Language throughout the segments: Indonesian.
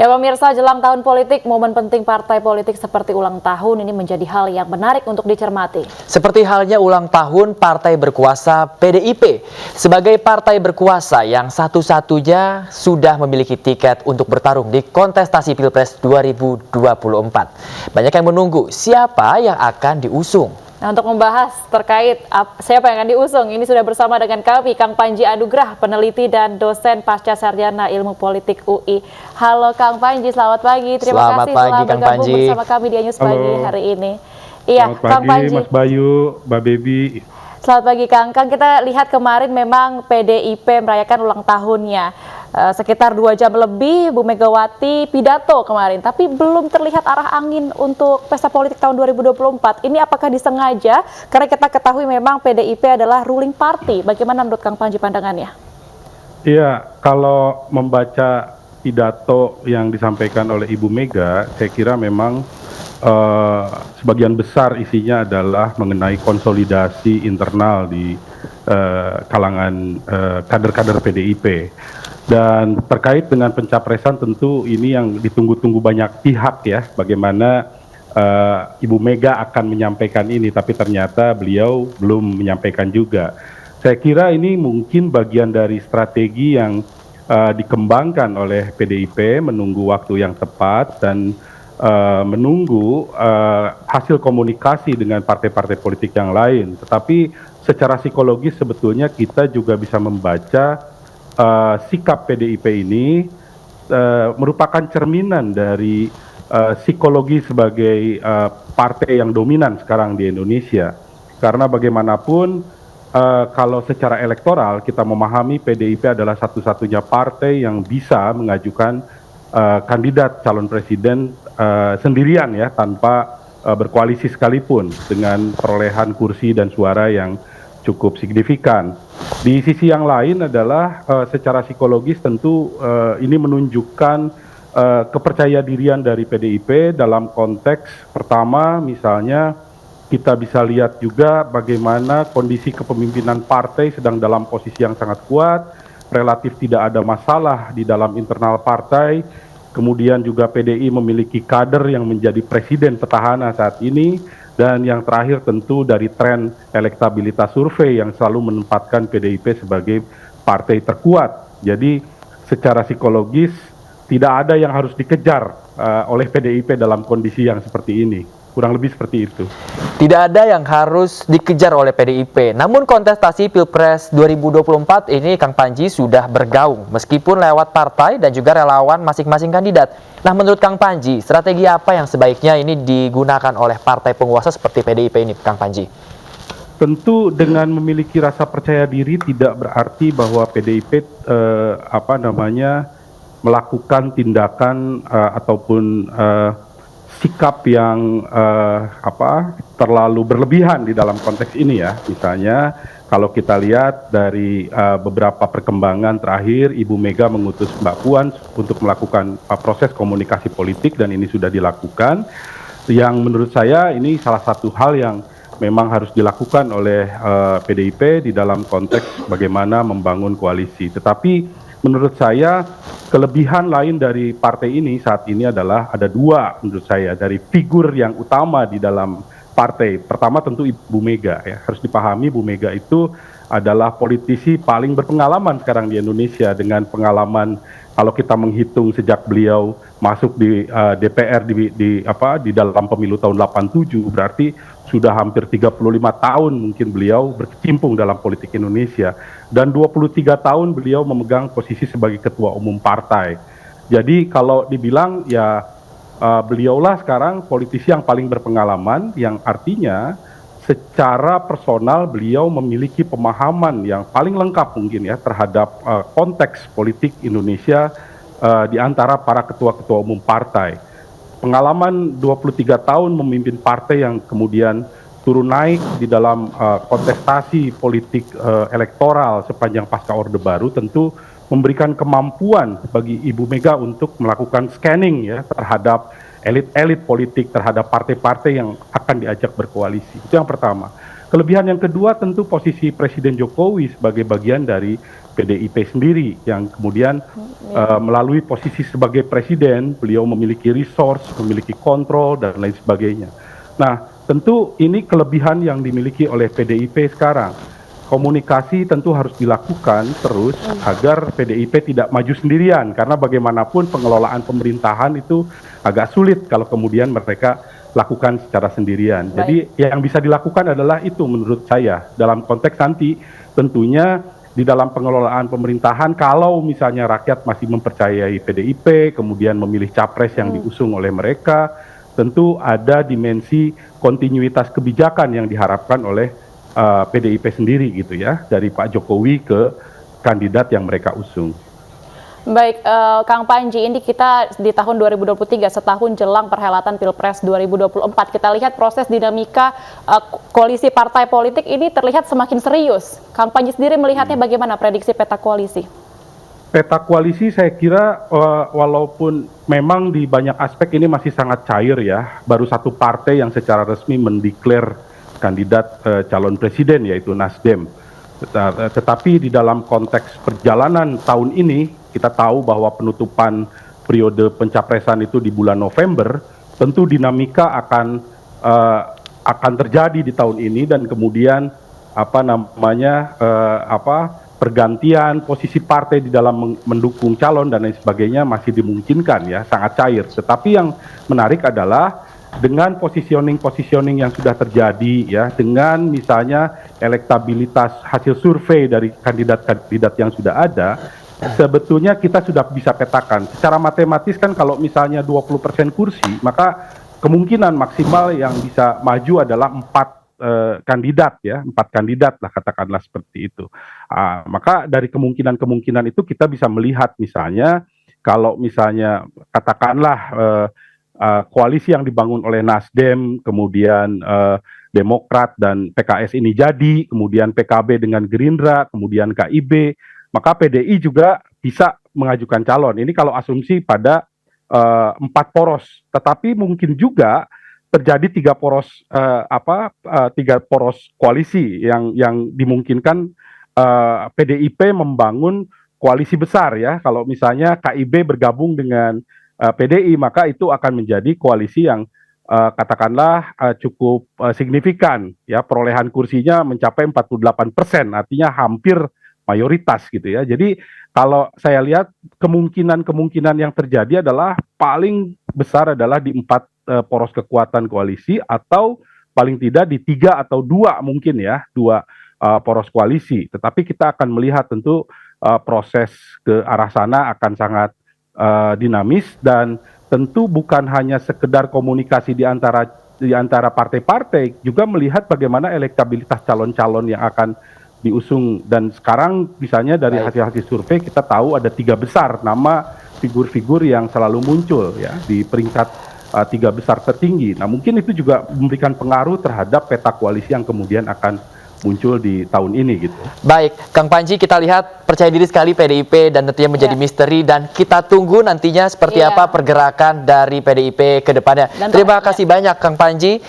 Ya pemirsa, jelang tahun politik, momen penting partai politik seperti ulang tahun ini menjadi hal yang menarik untuk dicermati. Seperti halnya ulang tahun partai berkuasa PDIP. Sebagai partai berkuasa yang satu-satunya sudah memiliki tiket untuk bertarung di kontestasi Pilpres 2024. Banyak yang menunggu siapa yang akan diusung. Nah, untuk membahas terkait siapa yang akan diusung, ini sudah bersama dengan kami Kang Panji Anugrah, peneliti dan dosen Pasca Sarjana Ilmu Politik UI. Halo Kang Panji, selamat pagi. Terima kasih telah bergabung bersama kami di News Pagi hari ini. Iya, Kang Panji, Mas Bayu, Mbak Baby. Selamat pagi Kang. Kang, kita lihat kemarin memang PDIP merayakan ulang tahunnya. Sekitar 2 jam lebih Bu Megawati pidato kemarin, tapi belum terlihat arah angin untuk pesta politik tahun 2024. Ini apakah disengaja? Karena kita ketahui memang PDIP adalah ruling party. Bagaimana menurut Kang Panji pandangannya? Iya, kalau membaca pidato yang disampaikan oleh Ibu Mega, saya kira memang sebagian besar isinya adalah mengenai konsolidasi internal di kalangan kader-kader PDIP. Dan terkait dengan pencapresan tentu ini yang ditunggu-tunggu banyak pihak ya, bagaimana Ibu Mega akan menyampaikan ini, tapi ternyata beliau belum menyampaikan juga. Saya kira ini mungkin bagian dari strategi yang dikembangkan oleh PDIP, menunggu waktu yang tepat dan menunggu hasil komunikasi dengan partai-partai politik yang lain. Tetapi secara psikologis sebetulnya kita juga bisa membaca sikap PDIP ini merupakan cerminan dari psikologi sebagai partai yang dominan sekarang di Indonesia. Karena bagaimanapun kalau secara elektoral kita memahami PDIP adalah satu-satunya partai yang bisa mengajukan kandidat calon presiden sendirian ya, tanpa berkoalisi sekalipun, dengan perolehan kursi dan suara yang cukup signifikan. Di sisi yang lain adalah secara psikologis tentu ini menunjukkan kepercayadirian dari PDIP dalam konteks pertama, misalnya kita bisa lihat juga bagaimana kondisi kepemimpinan partai sedang dalam posisi yang sangat kuat, relatif tidak ada masalah di dalam internal partai, kemudian juga PDI memiliki kader yang menjadi presiden petahana saat ini, dan yang terakhir tentu dari tren elektabilitas survei yang selalu menempatkan PDIP sebagai partai terkuat. Jadi secara psikologis tidak ada yang harus dikejar oleh PDIP dalam kondisi yang seperti ini. Kurang lebih seperti itu. Tidak ada yang harus dikejar oleh PDIP. Namun kontestasi Pilpres 2024 ini Kang Panji sudah bergaung meskipun lewat partai dan juga relawan masing-masing kandidat. Nah, menurut Kang Panji, strategi apa yang sebaiknya ini digunakan oleh partai penguasa seperti PDIP ini, Kang Panji? Tentu dengan memiliki rasa percaya diri tidak berarti bahwa PDIP melakukan tindakan ataupun sikap yang terlalu berlebihan di dalam konteks ini ya. Misalnya kalau kita lihat dari beberapa perkembangan terakhir, Ibu Mega mengutus Mbak Puan untuk melakukan proses komunikasi politik dan ini sudah dilakukan. Yang menurut saya ini salah satu hal yang memang harus dilakukan oleh PDIP di dalam konteks bagaimana membangun koalisi. Tetapi menurut saya kelebihan lain dari partai ini saat ini adalah ada dua menurut saya dari figur yang utama di dalam partai. Pertama tentu Ibu Mega ya, harus dipahami Bu Mega itu adalah politisi paling berpengalaman sekarang di Indonesia dengan pengalaman kalau kita menghitung sejak beliau masuk di DPR di dalam pemilu tahun 87 berarti sudah hampir 35 tahun mungkin beliau berkecimpung dalam politik Indonesia dan 23 tahun beliau memegang posisi sebagai ketua umum partai. Jadi kalau dibilang ya beliaulah sekarang politisi yang paling berpengalaman, yang artinya secara personal beliau memiliki pemahaman yang paling lengkap mungkin ya terhadap konteks politik Indonesia di antara para ketua-ketua umum partai. Pengalaman 23 tahun memimpin partai yang kemudian turun naik di dalam kontestasi politik elektoral sepanjang pasca Orde Baru tentu memberikan kemampuan bagi Ibu Mega untuk melakukan scanning ya terhadap elit-elit politik, terhadap partai-partai yang akan diajak berkoalisi. Itu yang pertama. Kelebihan yang kedua tentu posisi Presiden Jokowi sebagai bagian dari PDIP sendiri yang kemudian melalui posisi sebagai presiden, beliau memiliki resource, memiliki kontrol dan lain sebagainya. Nah, tentu ini kelebihan yang dimiliki oleh PDIP sekarang. Komunikasi tentu harus dilakukan terus agar PDIP tidak maju sendirian, karena bagaimanapun pengelolaan pemerintahan itu agak sulit kalau kemudian mereka lakukan secara sendirian. Jadi yang bisa dilakukan adalah itu menurut saya. Dalam konteks nanti tentunya di dalam pengelolaan pemerintahan, kalau misalnya rakyat masih mempercayai PDIP, kemudian memilih capres yang diusung oleh mereka, tentu ada dimensi kontinuitas kebijakan yang diharapkan oleh PDIP sendiri gitu ya, dari Pak Jokowi ke kandidat yang mereka usung. Baik, Kang Panji, ini kita di tahun 2023, setahun jelang perhelatan Pilpres 2024. Kita lihat proses dinamika koalisi partai politik ini terlihat semakin serius. Kang Panji sendiri melihatnya bagaimana prediksi peta koalisi? Peta koalisi saya kira walaupun memang di banyak aspek ini masih sangat cair ya, baru satu partai yang secara resmi mendeklar kandidat calon presiden yaitu Nasdem. Tetapi di dalam konteks perjalanan tahun ini, kita tahu bahwa penutupan periode pencapresan itu di bulan November, tentu dinamika akan terjadi di tahun ini dan kemudian pergantian posisi partai di dalam mendukung calon dan lain sebagainya masih dimungkinkan ya, sangat cair. Tetapi yang menarik adalah dengan positioning yang sudah terjadi ya, dengan misalnya elektabilitas hasil survei dari kandidat-kandidat yang sudah ada, sebetulnya kita sudah bisa petakan. Secara matematis kan kalau misalnya 20% kursi, maka kemungkinan maksimal yang bisa maju adalah 4 kandidat ya, 4 kandidat lah katakanlah seperti itu. Maka dari kemungkinan-kemungkinan itu kita bisa melihat misalnya kalau misalnya katakanlah koalisi yang dibangun oleh Nasdem, kemudian Demokrat dan PKS ini jadi, kemudian PKB dengan Gerindra, kemudian KIB, maka PDI juga bisa mengajukan calon. Ini kalau asumsi pada 4 poros, tetapi mungkin juga terjadi 3 poros koalisi yang dimungkinkan PDIP membangun koalisi besar ya. Kalau misalnya KIB bergabung dengan PDI, maka itu akan menjadi koalisi yang katakanlah cukup signifikan ya, perolehan kursinya mencapai 48%, artinya hampir mayoritas gitu ya. Jadi kalau saya lihat kemungkinan yang terjadi adalah paling besar adalah di 4 poros kekuatan koalisi, atau paling tidak di 3 atau 2 mungkin ya, 2 poros koalisi. Tetapi kita akan melihat tentu proses ke arah sana akan sangat dinamis, dan tentu bukan hanya sekedar komunikasi di antara partai-partai, juga melihat bagaimana elektabilitas calon-calon yang akan diusung. Dan sekarang misalnya dari hasil-hasil survei kita tahu ada 3 besar nama figur-figur yang selalu muncul ya di peringkat 3 besar tertinggi. Nah, mungkin itu juga memberikan pengaruh terhadap peta koalisi yang kemudian akan muncul di tahun ini gitu. Baik, Kang Panji, kita lihat percaya diri sekali PDIP dan tentunya menjadi misteri, dan kita tunggu nantinya seperti apa pergerakan dari PDIP ke depannya. Terima kasih banyak Kang Panji,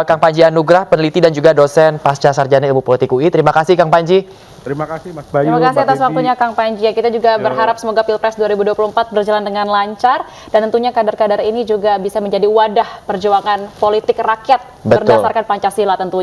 Kang Panji Anugrah, peneliti dan juga dosen Pasca Sarjana Ilmu Politik UI. Terima kasih Kang Panji. Terima kasih Mas Bayu. Terima kasih Mbak atas Devi. waktunya Kang Panji. Kita juga berharap semoga Pilpres 2024 berjalan dengan lancar, dan tentunya kader-kader ini juga bisa menjadi wadah perjuangan politik rakyat berdasarkan Pancasila tentunya.